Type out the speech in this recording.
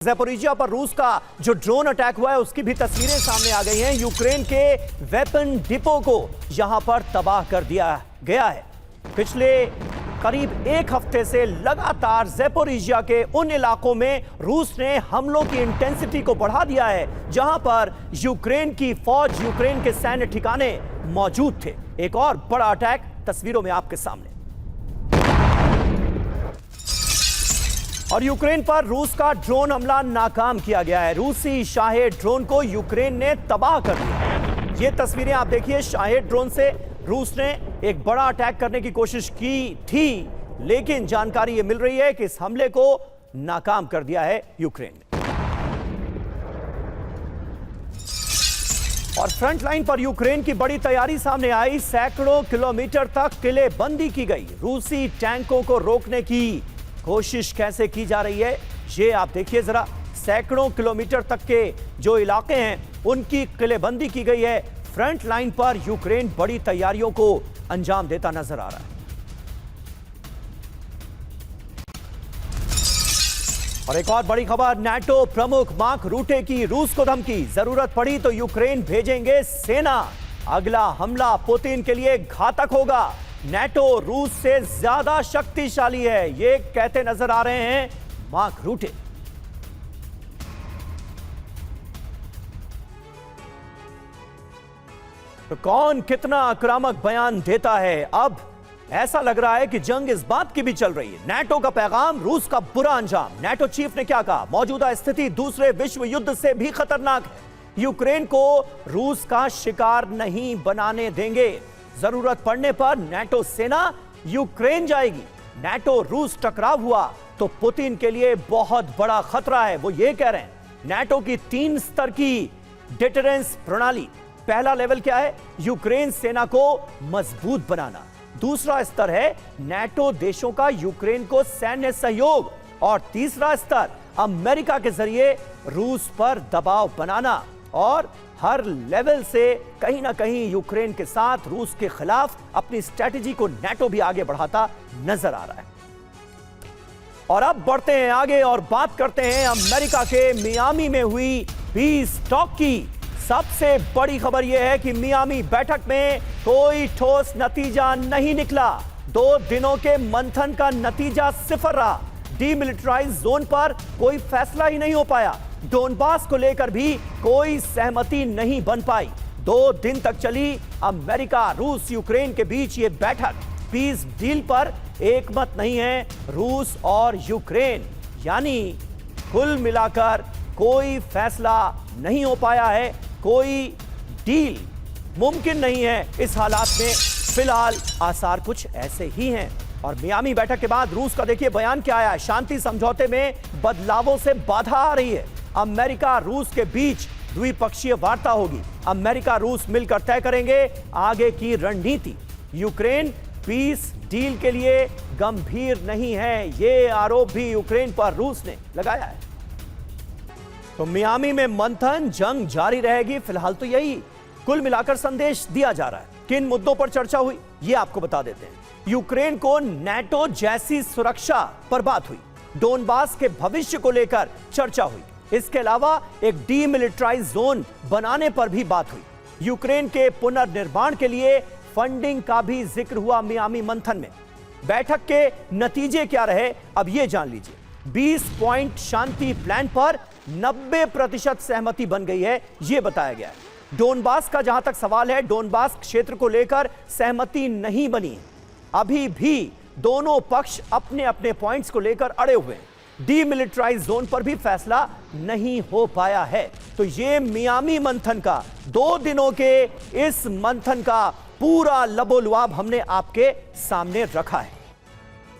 ज़ैपोरिजिया पर रूस का जो ड्रोन अटैक हुआ है उसकी भी तस्वीरें सामने आ गई हैं। यूक्रेन के वेपन डिपो को यहां पर तबाह कर दिया गया है। पिछले करीब एक हफ्ते से लगातार ज़ैपोरिजिया के उन इलाकों में रूस ने हमलों की इंटेंसिटी को बढ़ा दिया है जहां पर यूक्रेन की फौज, यूक्रेन के सैन्य ठिकाने मौजूद थे। एक और बड़ा अटैक तस्वीरों में आपके सामने। और यूक्रेन पर रूस का ड्रोन हमला नाकाम किया गया है। रूसी शाहेद ड्रोन को यूक्रेन ने तबाह कर दिया। ये तस्वीरें आप देखिए, शाहेद ड्रोन से रूस ने एक बड़ा अटैक करने की कोशिश की थी, लेकिन जानकारी ये मिल रही है कि इस हमले को नाकाम कर दिया है यूक्रेन ने। और फ्रंट लाइन पर यूक्रेन की बड़ी तैयारी सामने आई। सैकड़ों किलोमीटर तक किलेबंदी की गई। रूसी टैंकों को रोकने की कोशिश कैसे की जा रही है ये आप देखिए जरा। सैकड़ों किलोमीटर तक के जो इलाके हैं उनकी किलेबंदी की गई है। फ्रंट लाइन पर यूक्रेन बड़ी तैयारियों को अंजाम देता नजर आ रहा है। और एक और बड़ी खबर, नाटो प्रमुख मार्क रूटे की रूस को धमकी। जरूरत पड़ी तो यूक्रेन भेजेंगे सेना। अगला हमला पुतिन के लिए घातक होगा। नाटो रूस से ज्यादा शक्तिशाली है, ये कहते नजर आ रहे हैं मार्क रूटे। तो कौन कितना आक्रामक बयान देता है? अब ऐसा लग रहा है कि जंग इस बात की भी चल रही है। नाटो का पैगाम, रूस का बुरा अंजाम। नाटो चीफ ने क्या कहा? मौजूदा स्थिति दूसरे विश्व युद्ध से भी खतरनाक है। यूक्रेन को रूस का शिकार नहीं बनाने देंगे। जरूरत पड़ने पर नाटो सेना यूक्रेन जाएगी। नाटो रूस टकराव हुआ तो पुतिन के लिए बहुत बड़ा खतरा है, वो ये कह रहे हैं। नाटो की 3 स्तर की डिटरेंस प्रणाली। पहला लेवल क्या है? यूक्रेन सेना को मजबूत बनाना। दूसरा स्तर है नाटो देशों का यूक्रेन को सैन्य सहयोग। और तीसरा स्तर अमेरिका के जरिए रूस पर दबाव बनाना। और हर लेवल से कहीं ना कहीं यूक्रेन के साथ रूस के खिलाफ अपनी स्ट्रेटेजी को नाटो भी आगे बढ़ाता नजर आ रहा है। और अब बढ़ते हैं आगे और बात करते हैं अमेरिका के मियामी में हुई पीस टॉक की। सबसे बड़ी खबर यह है कि मियामी बैठक में कोई ठोस नतीजा नहीं निकला। 2 दिनों के मंथन का नतीजा 0 रहा। डीमिलिटराइज जोन पर कोई फैसला ही नहीं हो पाया। डोनबास को लेकर भी कोई सहमति नहीं बन पाई। 2 दिन तक चली अमेरिका, रूस, यूक्रेन के बीच ये बैठक। पीस डील पर एकमत नहीं है रूस और यूक्रेन। यानी कुल मिलाकर कोई फैसला नहीं हो पाया है, कोई डील मुमकिन नहीं है। इस हालात में फिलहाल आसार कुछ ऐसे ही हैं। और मियामी बैठक के बाद रूस का देखिए बयान क्या आया। शांति समझौते में बदलावों से बाधा आ रही है। अमेरिका रूस के बीच द्विपक्षीय वार्ता होगी। अमेरिका रूस मिलकर तय करेंगे आगे की रणनीति। यूक्रेन पीस डील के लिए गंभीर नहीं है, ये आरोप भी यूक्रेन पर रूस ने लगाया है। तो मियामी में मंथन, जंग जारी रहेगी। फिलहाल तो यही कुल मिलाकर संदेश दिया जा रहा है। किन मुद्दों पर चर्चा हुई ये आपको बता देते हैं। यूक्रेन को नाटो जैसी सुरक्षा पर बात हुई। डोनबास के भविष्य को लेकर चर्चा हुई। इसके अलावा एक डीमिलिटराइज जोन बनाने पर भी बात हुई। यूक्रेन के पुनर्निर्माण के लिए फंडिंग का भी जिक्र हुआ मियामी मंथन में। बैठक के नतीजे क्या रहे अब ये जान लीजिए। 20 पॉइंट शांति प्लान पर 90% सहमति बन गई है, यह बताया गया है। डोनबास का जहां तक सवाल है, डोनबास क्षेत्र को लेकर सहमति नहीं बनी है। अभी भी दोनों पक्ष अपने अपने पॉइंट्स को लेकर अड़े हुए हैं। डीमिलिटराइज जोन पर भी फैसला नहीं हो पाया है। तो ये मियामी मंथन का, 2 दिनों के इस मंथन का पूरा लबोलुआब हमने आपके सामने रखा है।